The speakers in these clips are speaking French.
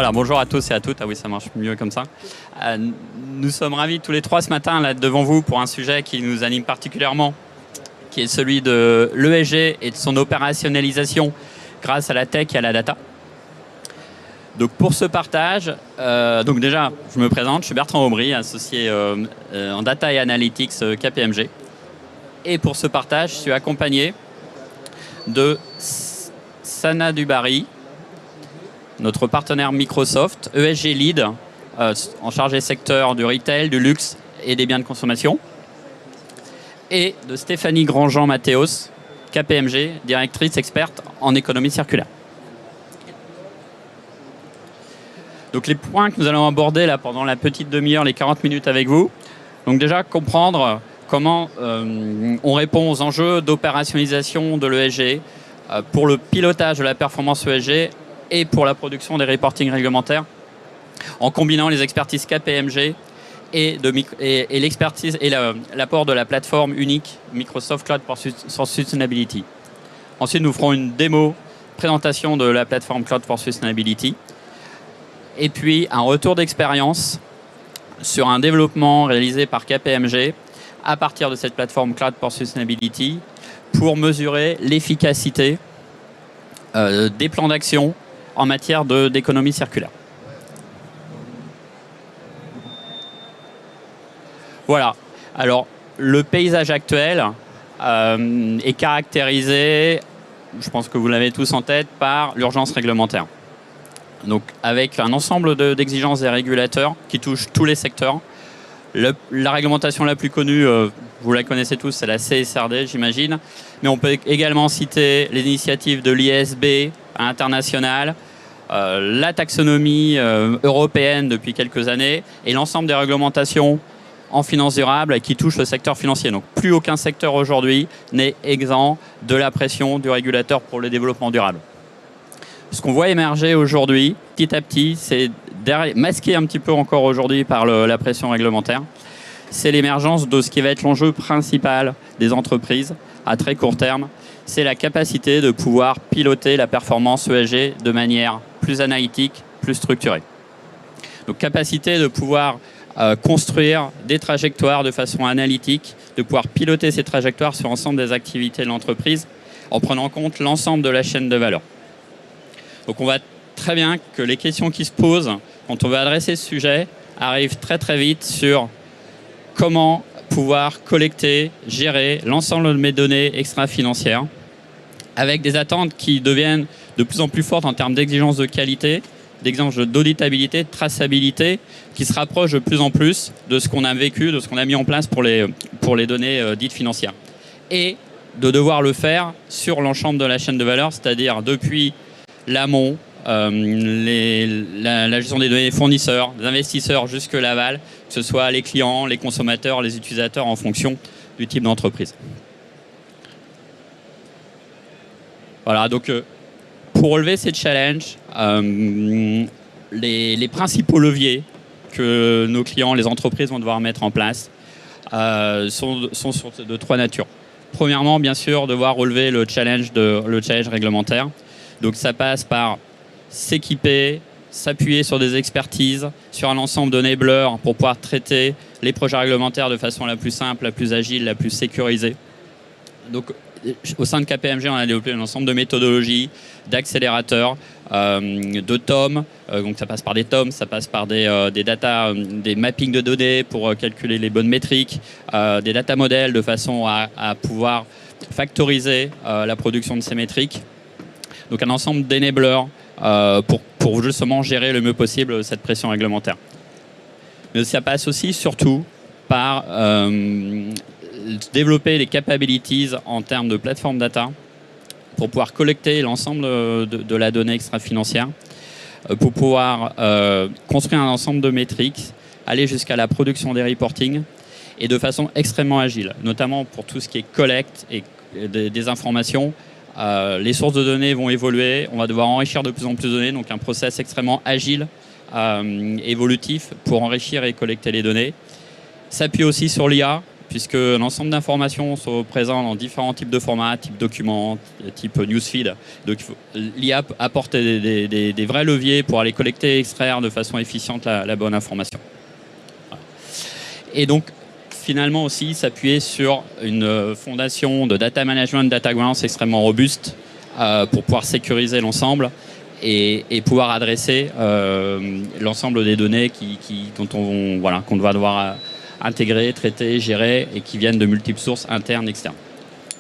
Voilà, bonjour à tous et à toutes. Ah oui, ça marche mieux comme ça. Nous sommes ravis tous les trois ce matin là devant vous pour un sujet qui nous anime particulièrement, qui est celui de l'ESG et de son opérationnalisation grâce à la tech et à la data. Donc pour ce partage, donc déjà, je me présente, je suis Bertrand Aubry, associé en Data et Analytics KPMG. Et pour ce partage, je suis accompagné de Sana Dubarry, notre partenaire Microsoft, ESG Lead, en charge des secteurs du retail, du luxe et des biens de consommation. Et de Stéphanie Grandjean-Mathéos, KPMG, directrice experte en économie circulaire. Donc les points que nous allons aborder là pendant la petite demi-heure, les 40 minutes avec vous. Donc déjà comprendre comment on répond aux enjeux d'opérationnalisation de l'ESG pour le pilotage de la performance ESG et pour la production des reportings réglementaires en combinant les expertises KPMG et l'expertise et l'apport de la plateforme unique Microsoft Cloud for Sustainability. Ensuite, nous ferons une démo, présentation de la plateforme Cloud for Sustainability et puis un retour d'expérience sur un développement réalisé par KPMG à partir de cette plateforme Cloud for Sustainability pour mesurer l'efficacité des plans d'action en matière d'économie circulaire. Voilà. Alors, le paysage actuel est caractérisé, je pense que vous l'avez tous en tête, par l'urgence réglementaire. Donc, avec un ensemble d'exigences des régulateurs qui touchent tous les secteurs. La réglementation la plus connue, vous la connaissez tous, c'est la CSRD, j'imagine. Mais on peut également citer les initiatives de l'ISB à l'international, la taxonomie européenne depuis quelques années et l'ensemble des réglementations en finance durable qui touchent le secteur financier. Donc plus aucun secteur aujourd'hui n'est exempt de la pression du régulateur pour le développement durable. Ce qu'on voit émerger aujourd'hui, petit à petit, c'est masqué un petit peu encore aujourd'hui par la pression réglementaire, c'est l'émergence de ce qui va être l'enjeu principal des entreprises à très court terme, c'est la capacité de pouvoir piloter la performance ESG de manière plus analytique, plus structurée. Donc capacité de pouvoir construire des trajectoires de façon analytique, de pouvoir piloter ces trajectoires sur l'ensemble des activités de l'entreprise en prenant en compte l'ensemble de la chaîne de valeur. Donc on voit très bien que les questions qui se posent quand on veut adresser ce sujet arrivent très très vite sur comment pouvoir collecter, gérer l'ensemble de mes données extra-financières avec des attentes qui deviennent de plus en plus fortes en termes d'exigences de qualité, d'exigences d'auditabilité, de traçabilité, qui se rapprochent de plus en plus de ce qu'on a vécu, de ce qu'on a mis en place pour les données dites financières. Et de devoir le faire sur l'ensemble de la chaîne de valeur, c'est-à-dire depuis l'amont, la gestion des données des fournisseurs, des investisseurs jusque l'aval, que ce soit les clients, les consommateurs, les utilisateurs en fonction du type d'entreprise. Voilà, donc pour relever ces challenges, les principaux leviers que nos clients, les entreprises vont devoir mettre en place sont de trois natures. Premièrement, bien sûr, devoir relever le challenge réglementaire. Donc ça passe par s'équiper, s'appuyer sur des expertises, sur un ensemble d'enablers pour pouvoir traiter les projets réglementaires de façon la plus simple, la plus agile, la plus sécurisée. Donc au sein de KPMG, on a développé un ensemble de méthodologies, d'accélérateurs, de tomes. Donc ça passe par des tomes, ça passe par des data, des mappings de données pour calculer les bonnes métriques, des data models de façon à pouvoir factoriser la production de ces métriques. Donc un ensemble d'enablers pour justement gérer le mieux possible cette pression réglementaire. Mais ça passe aussi surtout par développer les capabilities en termes de plateforme data pour pouvoir collecter l'ensemble de la donnée extra-financière, pour pouvoir construire un ensemble de métriques, aller jusqu'à la production des reportings et de façon extrêmement agile, notamment pour tout ce qui est collecte et des informations. Les sources de données vont évoluer, on va devoir enrichir de plus en plus de données, donc un process extrêmement agile, évolutif pour enrichir et collecter les données. S'appuie aussi sur l'IA, puisque l'ensemble d'informations sont présentes dans différents types de formats, type documents, type newsfeed. Donc l'IA apporte des vrais leviers pour aller collecter et extraire de façon efficiente la bonne information. Voilà. Et donc, finalement aussi s'appuyer sur une fondation de data management, data governance extrêmement robuste pour pouvoir sécuriser l'ensemble et pouvoir adresser l'ensemble des données qu'on va devoir intégrer, traiter, gérer et qui viennent de multiples sources internes, externes.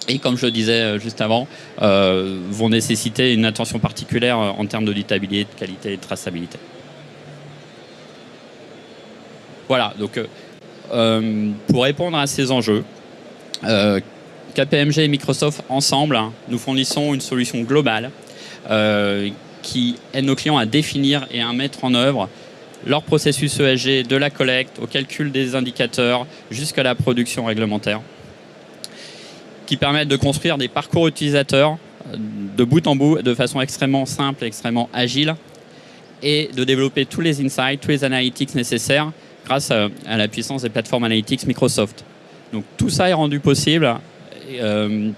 Et comme je le disais juste avant, vont nécessiter une attention particulière en termes d'auditabilité, de qualité et de traçabilité. Voilà, donc pour répondre à ces enjeux, KPMG et Microsoft ensemble, nous fournissons une solution globale qui aide nos clients à définir et à mettre en œuvre leur processus ESG, de la collecte au calcul des indicateurs jusqu'à la production réglementaire, qui permettent de construire des parcours utilisateurs de bout en bout de façon extrêmement simple et extrêmement agile et de développer tous les insights, tous les analytics nécessaires grâce à la puissance des plateformes analytics Microsoft. Donc tout ça est rendu possible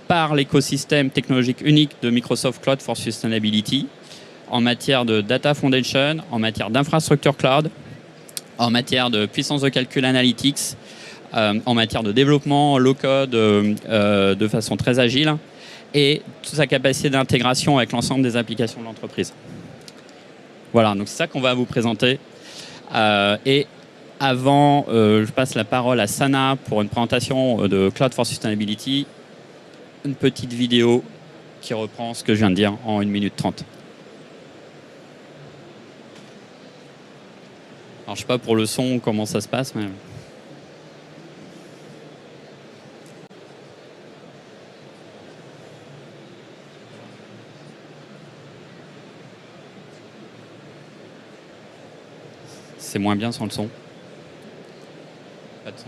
par l'écosystème technologique unique de Microsoft Cloud for Sustainability en matière de data foundation, en matière d'infrastructure cloud, en matière de puissance de calcul analytics, en matière de développement low-code de façon très agile et toute sa capacité d'intégration avec l'ensemble des applications de l'entreprise. Voilà, donc c'est ça qu'on va vous présenter. Et avant, je passe la parole à Sana pour une présentation de Cloud for Sustainability. Une petite vidéo qui reprend ce que je viens de dire en 1 minute 30. Alors, je ne sais pas pour le son comment ça se passe, mais... C'est moins bien sans le son. Pas de son.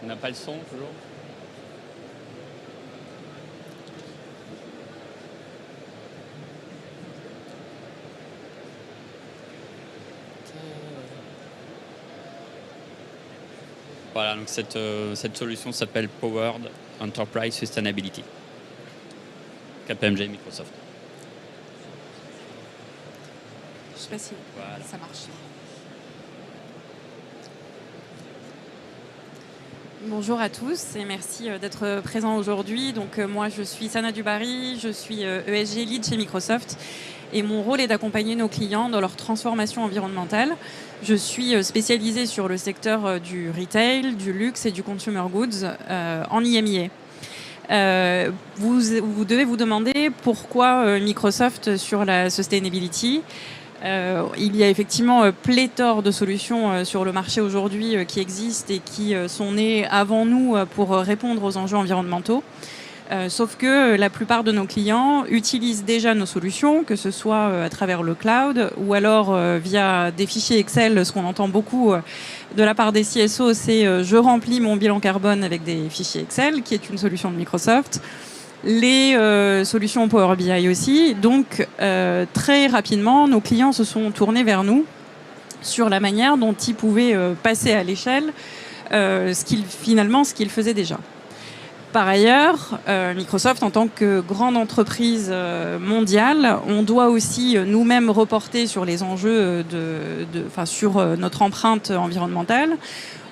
On n'a pas le son toujours. Voilà, donc cette solution s'appelle Powered Enterprise Sustainability. KPMG Microsoft. Je sais pas si ça marche. Bonjour à tous et merci d'être présents aujourd'hui. Donc moi je suis Sana Dubarry, je suis ESG Lead chez Microsoft et mon rôle est d'accompagner nos clients dans leur transformation environnementale. Je suis spécialisée sur le secteur du retail, du luxe et du consumer goods en IMIA. Vous devez vous demander pourquoi Microsoft sur la sustainability. Il y a effectivement pléthore de solutions sur le marché aujourd'hui qui existent et qui sont nées avant nous pour répondre aux enjeux environnementaux. Sauf que la plupart de nos clients utilisent déjà nos solutions, que ce soit à travers le cloud ou alors via des fichiers Excel. Ce qu'on entend beaucoup de la part des CSO, c'est je remplis mon bilan carbone avec des fichiers Excel, qui est une solution de Microsoft. Les solutions Power BI aussi. Donc, très rapidement, nos clients se sont tournés vers nous sur la manière dont ils pouvaient passer à l'échelle ce qu'ils faisaient déjà. Par ailleurs, Microsoft, en tant que grande entreprise mondiale, on doit aussi nous-mêmes reporter sur les enjeux sur notre empreinte environnementale.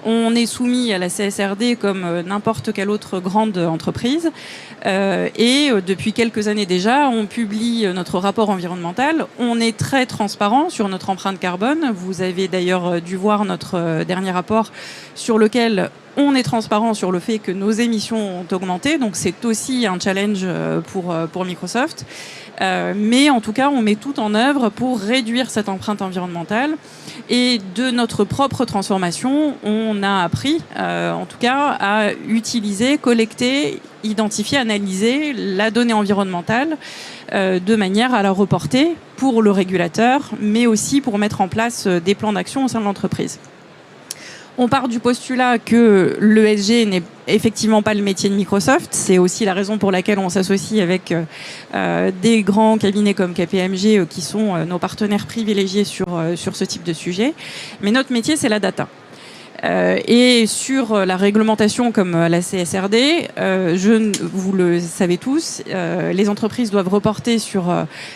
On est soumis à la CSRD comme n'importe quelle autre grande entreprise. Et depuis quelques années déjà, on publie notre rapport environnemental. On est très transparent sur notre empreinte carbone. Vous avez d'ailleurs dû voir notre dernier rapport sur lequel on est transparent sur le fait que nos émissions ont augmenté. Donc c'est aussi un challenge pour Microsoft. Mais en tout cas, on met tout en œuvre pour réduire cette empreinte environnementale. Et de notre propre transformation, on a appris, en tout cas, à utiliser, collecter, identifier, analyser la donnée environnementale de manière à la reporter pour le régulateur, mais aussi pour mettre en place des plans d'action au sein de l'entreprise. On part du postulat que l'ESG n'est effectivement pas le métier de Microsoft. C'est aussi la raison pour laquelle on s'associe avec des grands cabinets comme KPMG qui sont nos partenaires privilégiés sur ce type de sujet. Mais notre métier, c'est la data. Et sur la réglementation comme la CSRD, vous le savez tous, les entreprises doivent reporter sur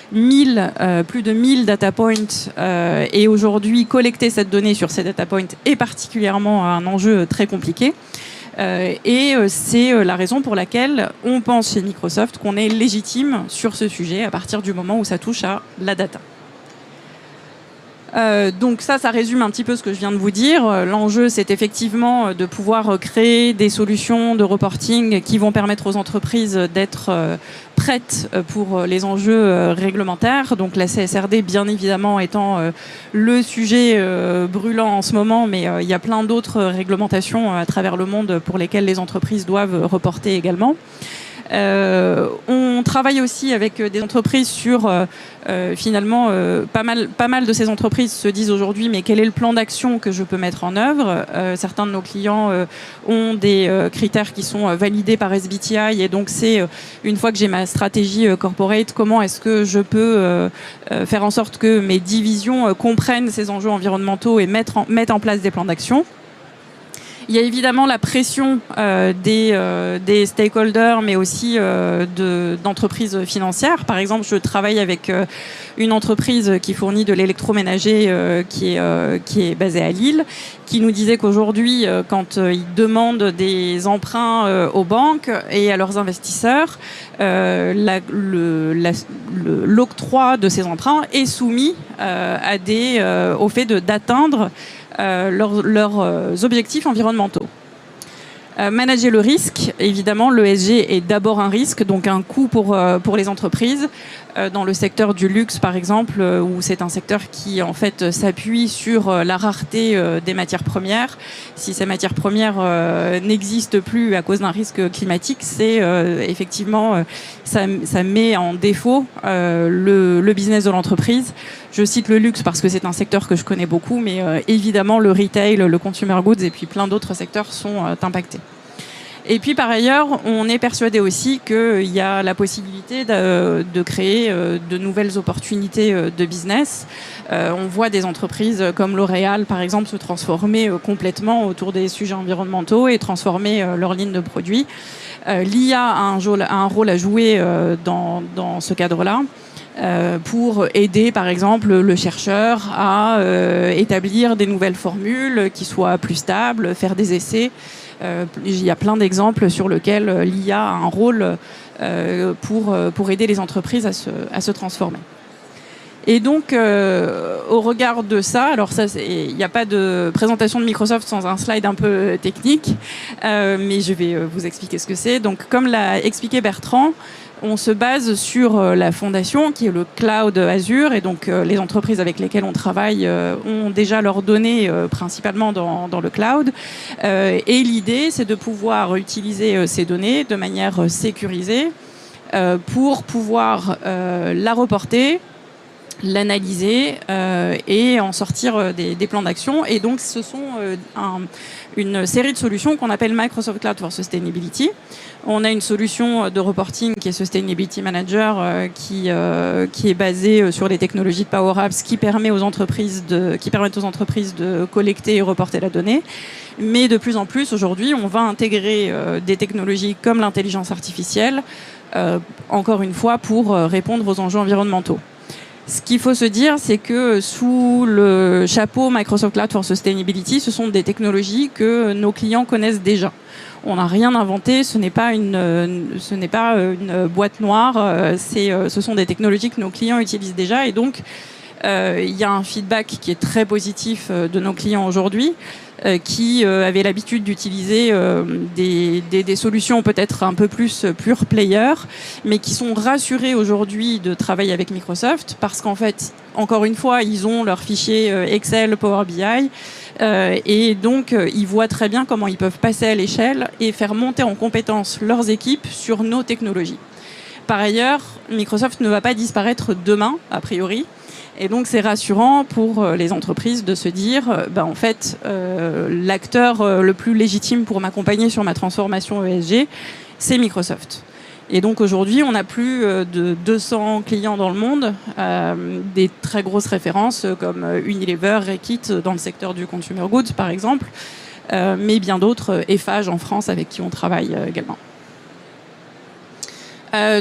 plus de 1000 data points et aujourd'hui collecter cette donnée sur ces data points est particulièrement un enjeu très compliqué. Et c'est la raison pour laquelle on pense chez Microsoft qu'on est légitime sur ce sujet à partir du moment où ça touche à la data. Donc ça résume un petit peu ce que je viens de vous dire. L'enjeu, c'est effectivement de pouvoir créer des solutions de reporting qui vont permettre aux entreprises d'être prêtes pour les enjeux réglementaires. Donc la CSRD, bien évidemment, étant le sujet brûlant en ce moment, mais il y a plein d'autres réglementations à travers le monde pour lesquelles les entreprises doivent reporter également. On travaille aussi avec des entreprises sur finalement pas mal de ces entreprises se disent aujourd'hui mais quel est le plan d'action que je peux mettre en œuvre. Certains de nos clients ont des critères qui sont validés par SBTI et donc c'est une fois que j'ai ma stratégie corporate, comment est-ce que je peux faire en sorte que mes divisions comprennent ces enjeux environnementaux et mettre en place des plans d'action. Il y a évidemment la pression des stakeholders, mais aussi d'entreprises financières. Par exemple, je travaille avec une entreprise qui fournit de l'électroménager qui est basée à Lille, qui nous disait qu'aujourd'hui, quand ils demandent des emprunts aux banques et à leurs investisseurs, l'octroi de ces emprunts est soumis au fait d'atteindre leurs objectifs environnementaux. Manager le risque, évidemment, l'ESG est d'abord un risque, donc un coût pour les entreprises. Dans le secteur du luxe, par exemple, où c'est un secteur qui, en fait, s'appuie sur la rareté des matières premières. Si ces matières premières n'existent plus à cause d'un risque climatique, c'est effectivement, ça met en défaut le business de l'entreprise. Je cite le luxe parce que c'est un secteur que je connais beaucoup, mais évidemment, le retail, le consumer goods et puis plein d'autres secteurs sont impactés. Et puis par ailleurs, on est persuadé aussi qu'il y a la possibilité de créer de nouvelles opportunités de business. On voit des entreprises comme L'Oréal, par exemple, se transformer complètement autour des sujets environnementaux et transformer leur ligne de produits. L'IA a un rôle à jouer dans ce cadre-là. Pour aider, par exemple, le chercheur à établir des nouvelles formules qui soient plus stables, faire des essais. Il y a plein d'exemples sur lesquels l'IA a un rôle pour aider les entreprises à se transformer. Et donc, au regard de ça, alors il n'y a pas de présentation de Microsoft sans un slide un peu technique, mais je vais vous expliquer ce que c'est. Donc, comme l'a expliqué Bertrand, on se base sur la fondation qui est le cloud Azure et donc les entreprises avec lesquelles on travaille ont déjà leurs données principalement dans le cloud et l'idée c'est de pouvoir utiliser ces données de manière sécurisée pour pouvoir la reporter, l'analyser et en sortir des plans d'action. Et donc, ce sont une série de solutions qu'on appelle Microsoft Cloud for Sustainability. On a une solution de reporting qui est Sustainability Manager qui est basée sur les technologies de Power Apps qui permettent aux entreprises de collecter et reporter la donnée. Mais de plus en plus, aujourd'hui, on va intégrer des technologies comme l'intelligence artificielle, encore une fois, pour répondre aux enjeux environnementaux. Ce qu'il faut se dire, c'est que sous le chapeau Microsoft Cloud for Sustainability, ce sont des technologies que nos clients connaissent déjà. On n'a rien inventé, ce n'est pas une boîte noire, ce sont des technologies que nos clients utilisent déjà. Et donc, il y a un feedback qui est très positif de nos clients aujourd'hui, qui avaient l'habitude d'utiliser des solutions peut-être un peu plus pure player, mais qui sont rassurés aujourd'hui de travailler avec Microsoft parce qu'en fait, encore une fois, ils ont leurs fichiers Excel, Power BI, et donc ils voient très bien comment ils peuvent passer à l'échelle et faire monter en compétence leurs équipes sur nos technologies. Par ailleurs, Microsoft ne va pas disparaître demain, a priori. Et donc, c'est rassurant pour les entreprises de se dire, en fait, l'acteur le plus légitime pour m'accompagner sur ma transformation ESG, c'est Microsoft. Et donc, aujourd'hui, on a plus de 200 clients dans le monde, des très grosses références comme Unilever, Reckitt dans le secteur du consumer goods, par exemple, mais bien d'autres, Eiffage en France, avec qui on travaille également.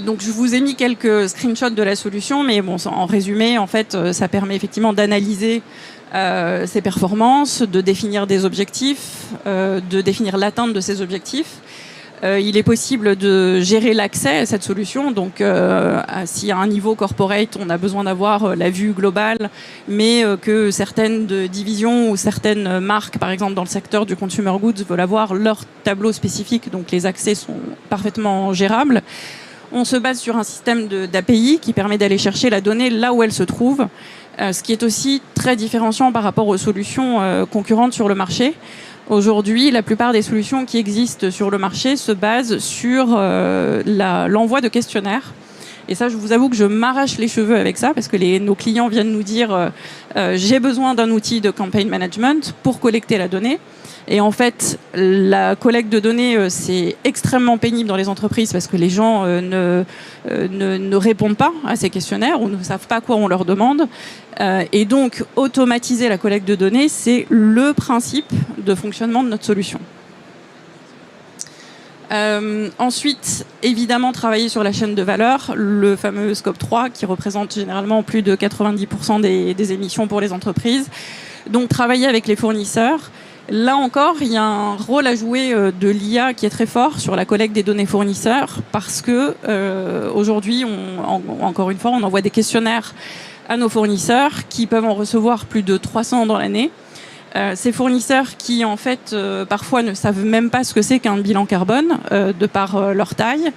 Donc je vous ai mis quelques screenshots de la solution, mais bon, en résumé, en fait, ça permet effectivement d'analyser ses performances, de définir des objectifs, de définir l'atteinte de ces objectifs. Il est possible de gérer l'accès à cette solution. Donc, si à un niveau corporate, on a besoin d'avoir la vue globale, mais que certaines divisions ou certaines marques, par exemple dans le secteur du consumer goods, veulent avoir leur tableau spécifique, donc les accès sont parfaitement gérables. On se base sur un système d'API qui permet d'aller chercher la donnée là où elle se trouve, ce qui est aussi très différenciant par rapport aux solutions concurrentes sur le marché. Aujourd'hui, la plupart des solutions qui existent sur le marché se basent sur l'envoi de questionnaires. Et ça, je vous avoue que je m'arrache les cheveux avec ça, parce que nos clients viennent nous dire j'ai besoin d'un outil de campaign management pour collecter la donnée. Et en fait, la collecte de données, c'est extrêmement pénible dans les entreprises parce que les gens ne répondent pas à ces questionnaires ou ne savent pas quoi on leur demande. Et donc, automatiser la collecte de données, c'est le principe de fonctionnement de notre solution. Ensuite, évidemment, travailler sur la chaîne de valeur, le fameux Scope 3 qui représente généralement plus de 90% des émissions pour les entreprises. Donc, travailler avec les fournisseurs. Là encore, il y a un rôle à jouer de l'IA qui est très fort sur la collecte des données fournisseurs parce que aujourd'hui, encore une fois, on envoie des questionnaires à nos fournisseurs qui peuvent en recevoir plus de 300 dans l'année. Ces fournisseurs qui, en fait, parfois ne savent même pas ce que c'est qu'un bilan carbone de par leur taille,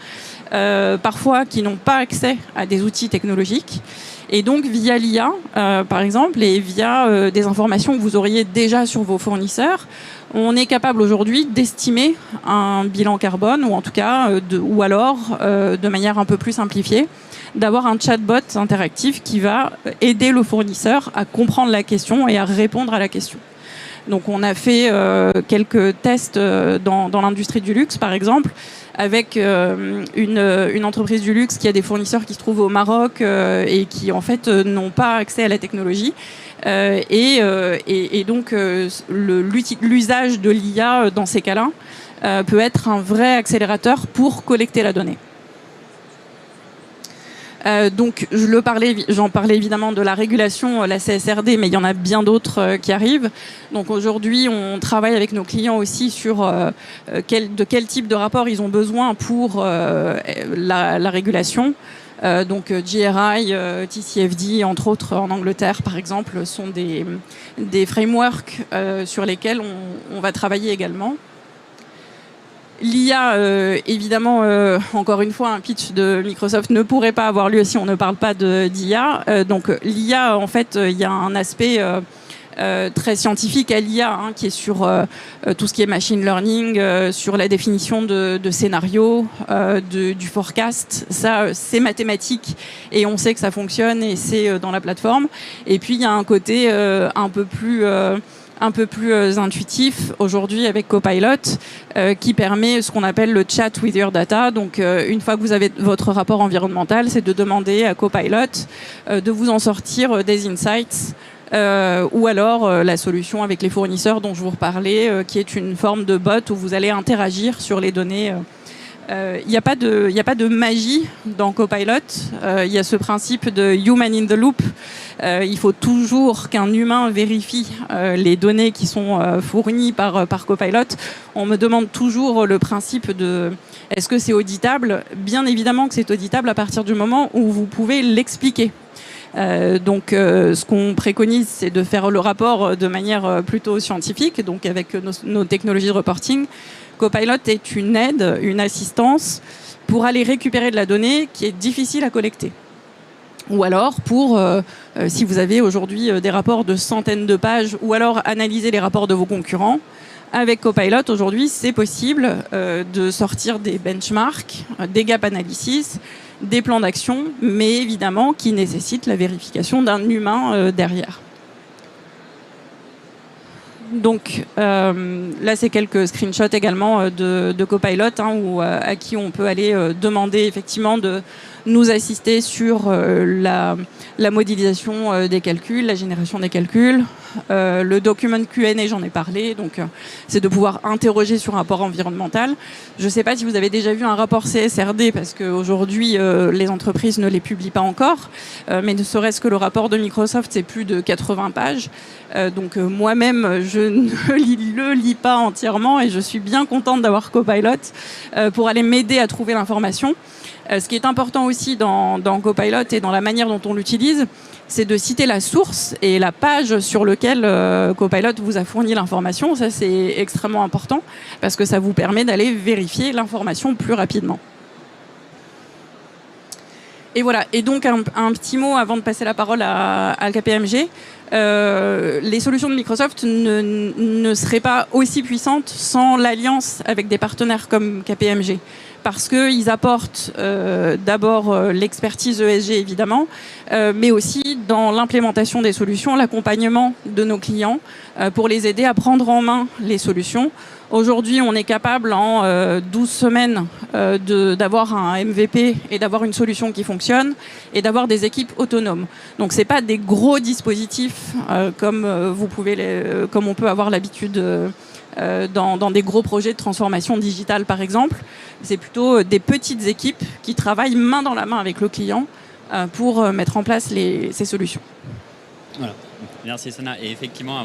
parfois qui n'ont pas accès à des outils technologiques. Et donc, via l'IA, par exemple, et via des informations que vous auriez déjà sur vos fournisseurs, on est capable aujourd'hui d'estimer un bilan carbone, ou en tout cas, ou alors, de manière un peu plus simplifiée, d'avoir un chatbot interactif qui va aider le fournisseur à comprendre la question et à répondre à la question. Donc, on a fait quelques tests dans l'industrie du luxe, par exemple, avec une entreprise du luxe qui a des fournisseurs qui se trouvent au Maroc et qui, en fait, n'ont pas accès à la technologie. Et donc, l'usage de l'IA dans ces cas-là peut être un vrai accélérateur pour collecter la donnée. Donc, j'en parlais évidemment de la régulation, la CSRD, mais il y en a bien d'autres qui arrivent. Donc aujourd'hui, on travaille avec nos clients aussi sur de quel type de rapport ils ont besoin pour la régulation. Donc GRI, TCFD, entre autres en Angleterre par exemple, sont des frameworks sur lesquels on va travailler également. L'IA, évidemment, encore une fois, un pitch de Microsoft ne pourrait pas avoir lieu si on ne parle pas d'IA. Donc l'IA, en fait, il y a un aspect très scientifique à l'IA qui est sur tout ce qui est machine learning, sur la définition de scénarios, du forecast. Ça, c'est mathématique et on sait que ça fonctionne et c'est dans la plateforme. Et puis, il y a un côté un peu plus intuitif aujourd'hui avec Copilot qui permet ce qu'on appelle le chat with your data. Donc une fois que vous avez votre rapport environnemental, c'est de demander à Copilot de vous en sortir des insights ou alors la solution avec les fournisseurs dont je vous reparlais qui est une forme de bot où vous allez interagir sur les données Il n'y a pas de magie dans Copilot. Il y a ce principe de human in the loop. Il faut toujours qu'un humain vérifie les données qui sont fournies par Copilot. On me demande toujours le principe de est-ce que c'est auditable ? Bien évidemment que c'est auditable à partir du moment où vous pouvez l'expliquer. Donc, ce qu'on préconise, c'est de faire le rapport de manière plutôt scientifique, donc avec nos technologies de reporting. Copilot est une aide, une assistance pour aller récupérer de la donnée qui est difficile à collecter. Ou alors pour, si vous avez aujourd'hui des rapports de centaines de pages, ou alors analyser les rapports de vos concurrents, avec Copilot, aujourd'hui, c'est possible de sortir des benchmarks, des gap analysis, des plans d'action, mais évidemment qui nécessitent la vérification d'un humain derrière. Donc là, c'est quelques screenshots également de Copilot, à qui on peut aller demander effectivement de nous assister sur la modélisation des calculs, la génération des calculs. Le document Q&A, j'en ai parlé, donc c'est de pouvoir interroger sur un rapport environnemental. Je ne sais pas si vous avez déjà vu un rapport CSRD, parce qu'aujourd'hui, les entreprises ne les publient pas encore, mais ne serait-ce que le rapport de Microsoft, c'est plus de 80 pages. Donc moi-même, je ne le lis pas entièrement et je suis bien contente d'avoir Copilot pour aller m'aider à trouver l'information. Ce qui est important aussi dans Copilot et dans la manière dont on l'utilise, c'est de citer la source et la page sur laquelle Copilot vous a fourni l'information. Ça, c'est extrêmement important parce que ça vous permet d'aller vérifier l'information plus rapidement. Et voilà. Et donc, un petit mot avant de passer la parole à KPMG. Les solutions de Microsoft ne seraient pas aussi puissantes sans l'alliance avec des partenaires comme KPMG. Parce qu'ils apportent d'abord l'expertise ESG, évidemment, mais aussi dans l'implémentation des solutions, l'accompagnement de nos clients pour les aider à prendre en main les solutions. Aujourd'hui, on est capable en 12 semaines d'avoir un MVP et d'avoir une solution qui fonctionne et d'avoir des équipes autonomes. Donc, ce n'est pas des gros dispositifs comme on peut avoir l'habitude dans des gros projets de transformation digitale, par exemple. C'est plutôt des petites équipes qui travaillent main dans la main avec le client pour mettre en place ces solutions. Voilà. Merci Sana. Et effectivement,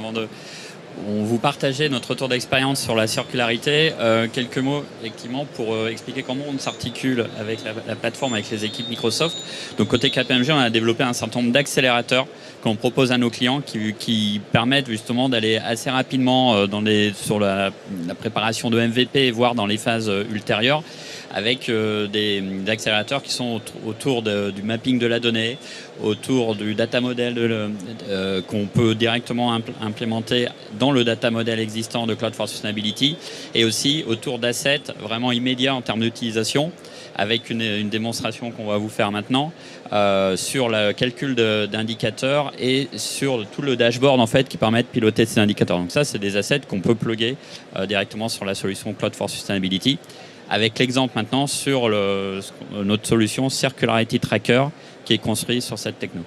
on vous partageait notre retour d'expérience sur la circularité. Quelques mots effectivement pour expliquer comment on s'articule avec la plateforme, avec les équipes Microsoft. Donc côté KPMG, on a développé un certain nombre d'accélérateurs qu'on propose à nos clients qui permettent justement d'aller assez rapidement sur la préparation de MVP, voire dans les phases ultérieures, avec des accélérateurs qui sont autour du mapping de la donnée, autour du data model qu'on peut directement implémenter dans le data model existant de Cloud for Sustainability, et aussi autour d'assets vraiment immédiats en termes d'utilisation, avec une démonstration qu'on va vous faire maintenant sur le calcul d'indicateurs et sur tout le dashboard en fait qui permet de piloter ces indicateurs. Donc ça, c'est des assets qu'on peut plugger directement sur la solution Cloud for Sustainability, avec l'exemple maintenant sur notre solution Circularity Tracker qui est construite sur cette techno.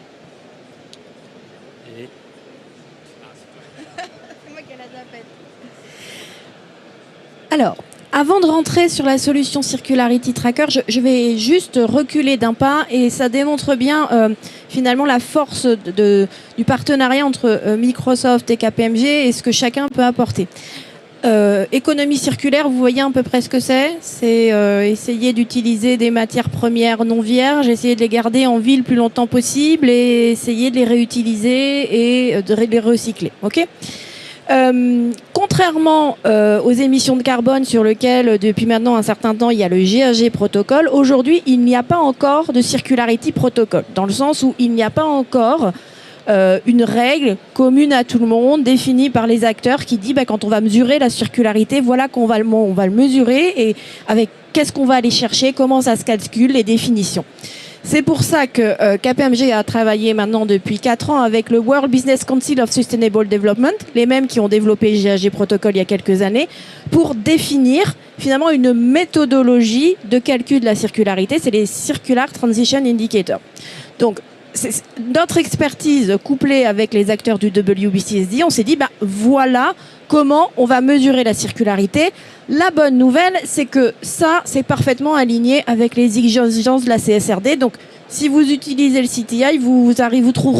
Alors, avant de rentrer sur la solution Circularity Tracker, je vais juste reculer d'un pas et ça démontre bien finalement la force du partenariat entre Microsoft et KPMG et ce que chacun peut apporter. Économie circulaire, vous voyez à peu près ce que c'est. C'est essayer d'utiliser des matières premières non vierges, essayer de les garder en vie le plus longtemps possible et essayer de les réutiliser et de les recycler. Ok ? Contrairement aux émissions de carbone sur lesquelles depuis maintenant un certain temps il y a le GHG protocole, aujourd'hui il n'y a pas encore de circularity protocol, dans le sens où il n'y a pas encore une règle commune à tout le monde, définie par les acteurs, qui dit quand on va mesurer la circularité, voilà qu'on va le mesurer et avec qu'est-ce qu'on va aller chercher, comment ça se calcule, les définitions. C'est pour ça que KPMG a travaillé maintenant depuis 4 ans avec le World Business Council of Sustainable Development, les mêmes qui ont développé le GHG Protocol il y a quelques années, pour définir finalement une méthodologie de calcul de la circularité, c'est les Circular Transition Indicators. Donc, notre expertise couplée avec les acteurs du WBCSD, on s'est dit, voilà comment on va mesurer la circularité. La bonne nouvelle, c'est que ça, c'est parfaitement aligné avec les exigences de la CSRD. Donc, si vous utilisez le CTI, vous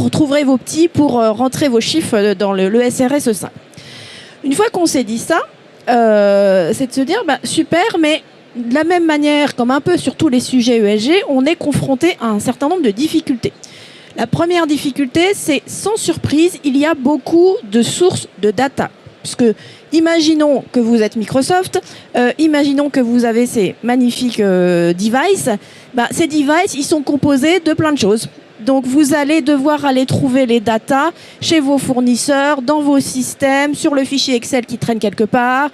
trouverez vos petits pour rentrer vos chiffres dans le SRSE 5. Une fois qu'on s'est dit ça, c'est de se dire, super, mais de la même manière, comme un peu sur tous les sujets ESG, on est confronté à un certain nombre de difficultés. La première difficulté, c'est sans surprise, il y a beaucoup de sources de data. Parce que, imaginons que vous êtes Microsoft, imaginons que vous avez ces magnifiques devices. Ces devices, ils sont composés de plein de choses. Donc, vous allez devoir aller trouver les datas chez vos fournisseurs, dans vos systèmes, sur le fichier Excel qui traîne quelque part,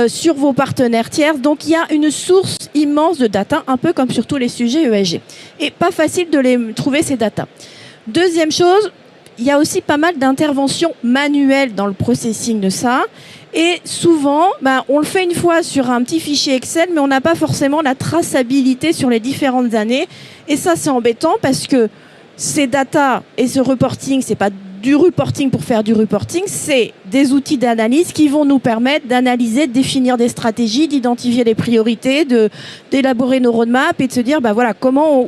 sur vos partenaires tiers. Donc, il y a une source immense de data, un peu comme sur tous les sujets ESG. Et pas facile de les trouver, ces datas. Deuxième chose, il y a aussi pas mal d'interventions manuelles dans le processing de ça. Et souvent, on le fait une fois sur un petit fichier Excel, mais on n'a pas forcément la traçabilité sur les différentes années. Et ça, c'est embêtant parce que ces data et ce reporting, c'est pas du reporting pour faire du reporting, c'est des outils d'analyse qui vont nous permettre d'analyser, de définir des stratégies, d'identifier les priorités, d'élaborer nos roadmaps et de se dire, voilà,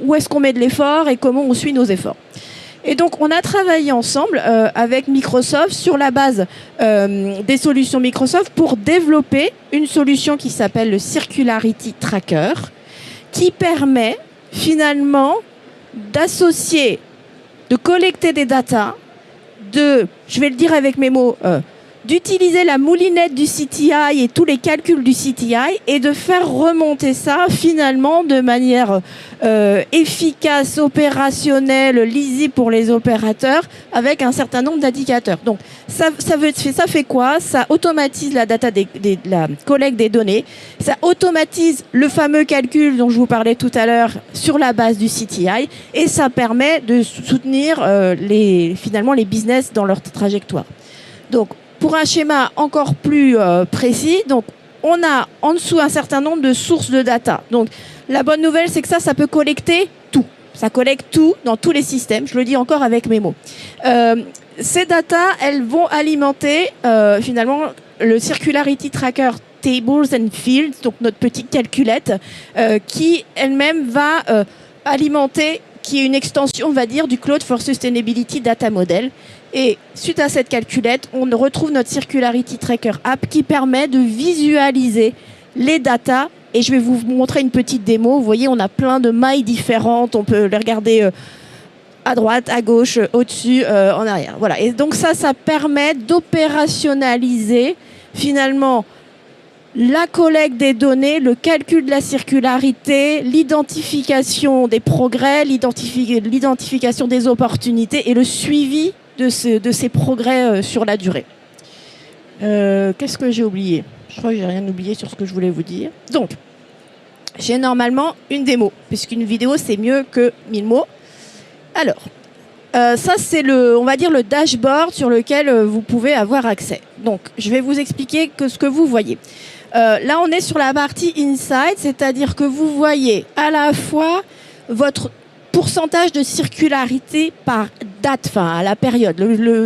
où est-ce qu'on met de l'effort et comment on suit nos efforts. Et donc, on a travaillé ensemble avec Microsoft sur la base des solutions Microsoft pour développer une solution qui s'appelle le Circularity Tracker, qui permet finalement d'associer, de collecter des datas, je vais le dire avec mes mots, d'utiliser la moulinette du CTI et tous les calculs du CTI et de faire remonter ça finalement de manière efficace, opérationnelle, lisible pour les opérateurs avec un certain nombre d'indicateurs. Donc ça fait quoi? Ça automatise la la collecte des données, ça automatise le fameux calcul dont je vous parlais tout à l'heure sur la base du CTI et ça permet de soutenir finalement les business dans leur trajectoire. Donc pour un schéma encore plus précis, donc on a en dessous un certain nombre de sources de data. Donc la bonne nouvelle, c'est que ça peut collecter tout. Ça collecte tout dans tous les systèmes. Je le dis encore avec mes mots. Ces data, elles vont alimenter finalement le Circularity Tracker Tables and Fields, donc notre petite calculette, qui elle-même va alimenter, qui est une extension, on va dire, du Cloud for Sustainability Data Model. Et suite à cette calculette, on retrouve notre Circularity Tracker App qui permet de visualiser les datas. Et je vais vous montrer une petite démo. Vous voyez, on a plein de mailles différentes. On peut les regarder à droite, à gauche, au-dessus, en arrière. Voilà. Et donc ça permet d'opérationnaliser finalement la collecte des données, le calcul de la circularité, l'identification des progrès, l'identification des opportunités et le suivi de ces progrès sur la durée. Qu'est-ce que j'ai oublié? Je crois que j'ai rien oublié sur ce que je voulais vous dire. Donc, j'ai normalement une démo, puisqu'une vidéo, c'est mieux que 1000 mots. Alors, ça, c'est on va dire le dashboard sur lequel vous pouvez avoir accès. Donc, je vais vous expliquer ce que vous voyez. Là, on est sur la partie Insight, c'est-à-dire que vous voyez à la fois votre pourcentage de circularité par date, enfin à la période.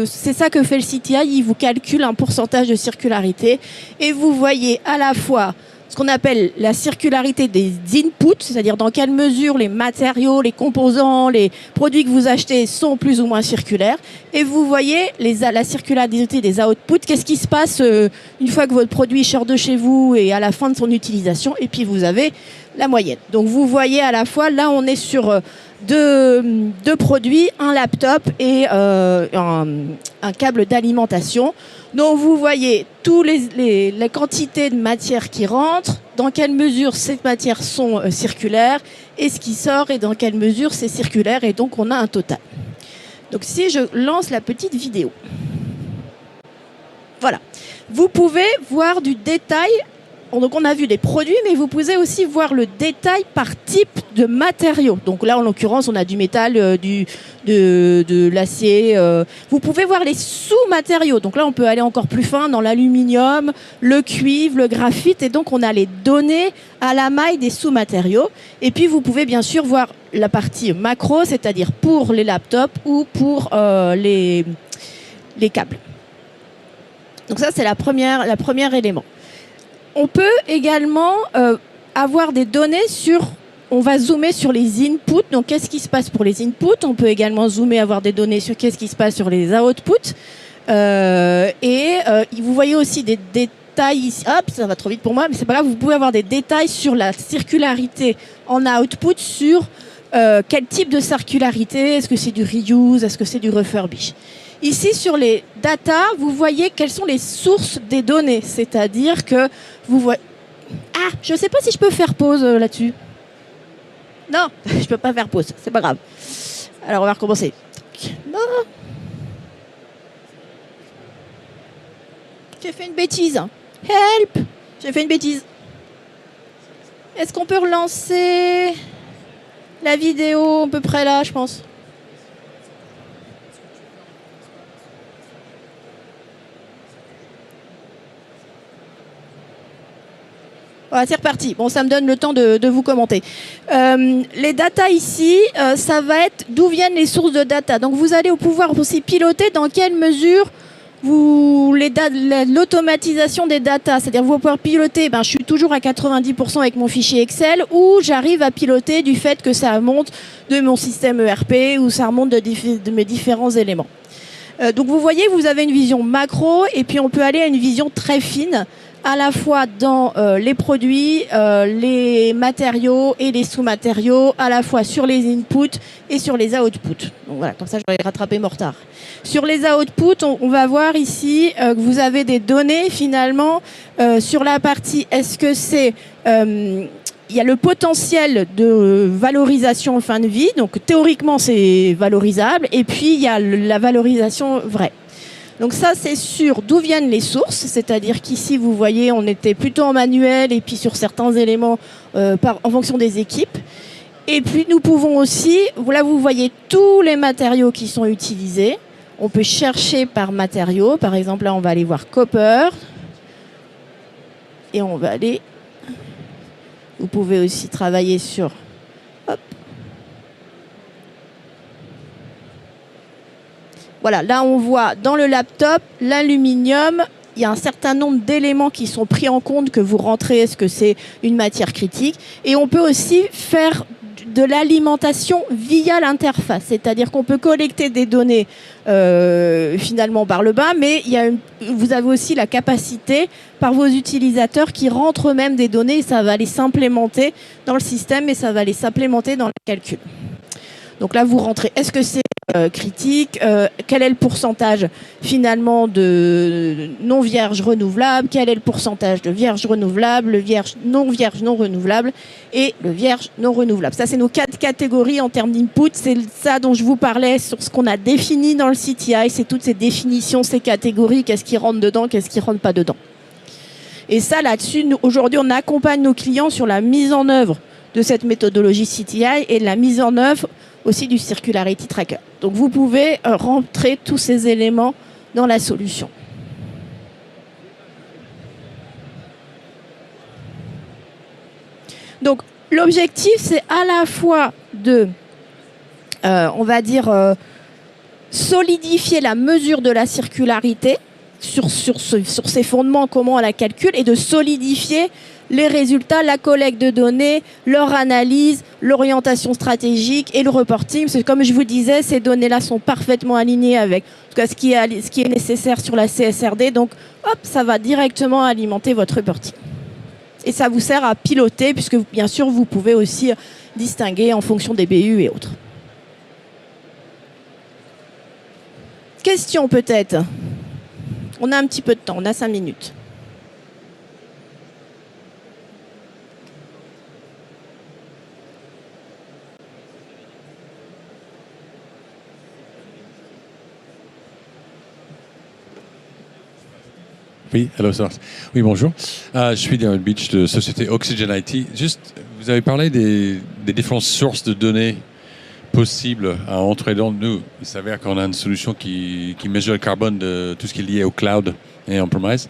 C'est ça que fait le CTI, il vous calcule un pourcentage de circularité et vous voyez à la fois ce qu'on appelle la circularité des inputs, c'est-à-dire dans quelle mesure les matériaux, les composants, les produits que vous achetez sont plus ou moins circulaires. Et vous voyez la circularité des outputs, qu'est-ce qui se passe une fois que votre produit sort de chez vous et à la fin de son utilisation. Et puis vous avez la moyenne. Donc vous voyez à la fois, là on est sur deux produits, un laptop et un câble d'alimentation. Donc vous voyez toutes les quantités de matière qui rentrent, dans quelle mesure ces matières sont circulaires, et ce qui sort et dans quelle mesure c'est circulaire, et donc on a un total. Donc si je lance la petite vidéo, voilà, vous pouvez voir du détail. Donc on a vu les produits, mais vous pouvez aussi voir le détail par type de matériaux. Donc là, en l'occurrence, on a du métal, de l'acier. Vous pouvez voir les sous-matériaux. Donc là, on peut aller encore plus fin dans l'aluminium, le cuivre, le graphite. Et donc, on a les données à la maille des sous-matériaux. Et puis, vous pouvez bien sûr voir la partie macro, c'est-à-dire pour les laptops ou pour les câbles. Donc ça, c'est la première élément. On peut également avoir des données sur... On va zoomer sur les inputs. Donc, qu'est-ce qui se passe pour les inputs? On peut également zoomer, avoir des données sur qu'est-ce qui se passe sur les outputs. Vous voyez aussi des détails ici. Hop, ça va trop vite pour moi, mais c'est pas grave. Vous pouvez avoir des détails sur la circularité en output, sur quel type de circularité. Est-ce que c'est du reuse? Est-ce que c'est du refurbish? Ici, sur les data, vous voyez quelles sont les sources des données. C'est-à-dire que vous voyez... Ah, je ne sais pas si je peux faire pause là-dessus. Non, je ne peux pas faire pause. C'est pas grave. Alors, on va recommencer. Non. J'ai fait une bêtise. Help! J'ai fait une bêtise. Est-ce qu'on peut relancer la vidéo à peu près là, je pense? Voilà, c'est reparti. Bon, ça me donne le temps de vous commenter. Les data ici, ça va être d'où viennent les sources de data. Donc, vous allez pouvoir aussi piloter dans quelle mesure l'automatisation des data. C'est-à-dire, vous allez pouvoir piloter, je suis toujours à 90% avec mon fichier Excel, ou j'arrive à piloter du fait que ça remonte de mon système ERP, ou ça remonte de mes différents éléments. Donc, vous voyez, vous avez une vision macro, et puis on peut aller à une vision très fine, à la fois dans les produits, les matériaux et les sous-matériaux, à la fois sur les inputs et sur les outputs. Donc voilà, comme ça, je vais rattraper mon retard. Sur les outputs, on va voir ici que vous avez des données finalement sur la partie, est-ce que c'est... il y a le potentiel de valorisation en fin de vie, donc théoriquement c'est valorisable, et puis il y a la valorisation vraie. Donc ça, c'est sur d'où viennent les sources, c'est-à-dire qu'ici, vous voyez, on était plutôt en manuel et puis sur certains éléments en fonction des équipes. Et puis, nous pouvons aussi, là, vous voyez tous les matériaux qui sont utilisés. On peut chercher par matériaux. Par exemple, là, on va aller voir copper. Et on va aller... Vous pouvez aussi travailler sur... Hop. Voilà, là on voit dans le laptop, l'aluminium, il y a un certain nombre d'éléments qui sont pris en compte que vous rentrez, est-ce que c'est une matière critique? Et on peut aussi faire de l'alimentation via l'interface, c'est-à-dire qu'on peut collecter des données finalement par le bas, mais vous avez aussi la capacité par vos utilisateurs qui rentrent eux-mêmes des données et ça va les s'implémenter dans le système et ça va les s'implémenter dans le calcul. Donc là, vous rentrez, est-ce que c'est critique, quel est le pourcentage finalement de non vierges renouvelables, quel est le pourcentage de vierges renouvelables, le vierge non renouvelable et le vierge non renouvelable. Ça, c'est nos 4 catégories en termes d'input. C'est ça dont je vous parlais sur ce qu'on a défini dans le CTI. C'est toutes ces définitions, ces catégories, qu'est-ce qui rentre dedans, qu'est-ce qui rentre pas dedans. Et ça, là-dessus, aujourd'hui, on accompagne nos clients sur la mise en œuvre de cette méthodologie CTI et la mise en œuvre aussi du Circularity Tracker. Donc vous pouvez rentrer tous ces éléments dans la solution. Donc l'objectif, c'est à la fois de, on va dire, solidifier la mesure de la circularité sur ces fondements, comment on la calcule, et de solidifier les résultats, la collecte de données, leur analyse, l'orientation stratégique et le reporting. Parce que comme je vous disais, ces données-là sont parfaitement alignées avec ce qui est nécessaire sur la CSRD. Donc, hop, ça va directement alimenter votre reporting. Et ça vous sert à piloter, puisque bien sûr, vous pouvez aussi distinguer en fonction des BU et autres. Question peut-être. On a un petit peu de temps, on a 5 minutes. Oui, hello, oui, bonjour. Je suis Darren Beach de société Oxygen IT. Juste, vous avez parlé des différentes sources de données possibles à entrer dans nous. Il s'avère qu'on a une solution qui mesure le carbone de tout ce qui est lié au cloud et on-premise.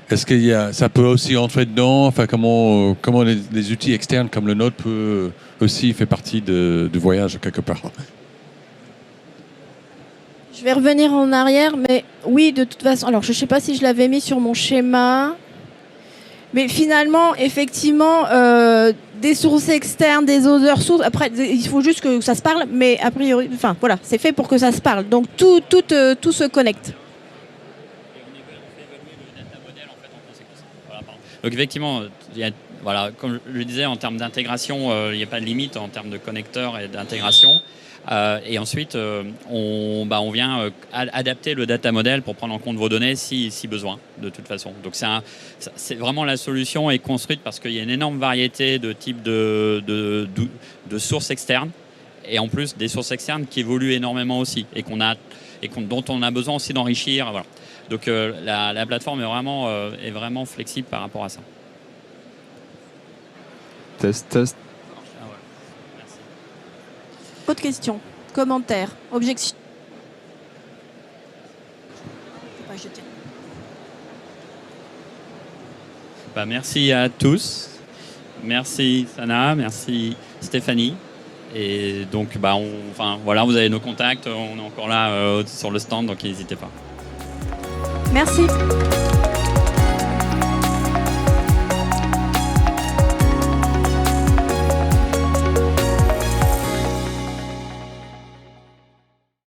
Est-ce que ça peut aussi entrer dedans? Enfin, comment les outils externes comme le nôtre peut aussi faire partie du voyage quelque part? Je vais revenir en arrière, mais oui, de toute façon. Alors, je ne sais pas si je l'avais mis sur mon schéma. Mais finalement, effectivement, des sources externes, des other sources. Après, il faut juste que ça se parle, mais a priori, enfin, voilà, c'est fait pour que ça se parle. Donc, tout se connecte. Donc effectivement, voilà, comme je le disais, en termes d'intégration, il n'y a pas de limite en termes de connecteurs et d'intégration. Et ensuite, on vient adapter le data model pour prendre en compte vos données si besoin, de toute façon. Donc c'est vraiment la solution est construite parce qu'il y a une énorme variété de types de sources externes et en plus des sources externes qui évoluent énormément aussi et dont on a besoin aussi d'enrichir. Voilà. Donc la plateforme est vraiment flexible par rapport à ça. Test. Ah ouais. Merci. Autre question, commentaire, objection. Faut pas jeter. Merci à tous. Merci Sana, merci Stéphanie. Et donc voilà, vous avez nos contacts, on est encore là sur le stand, donc n'hésitez pas. Merci.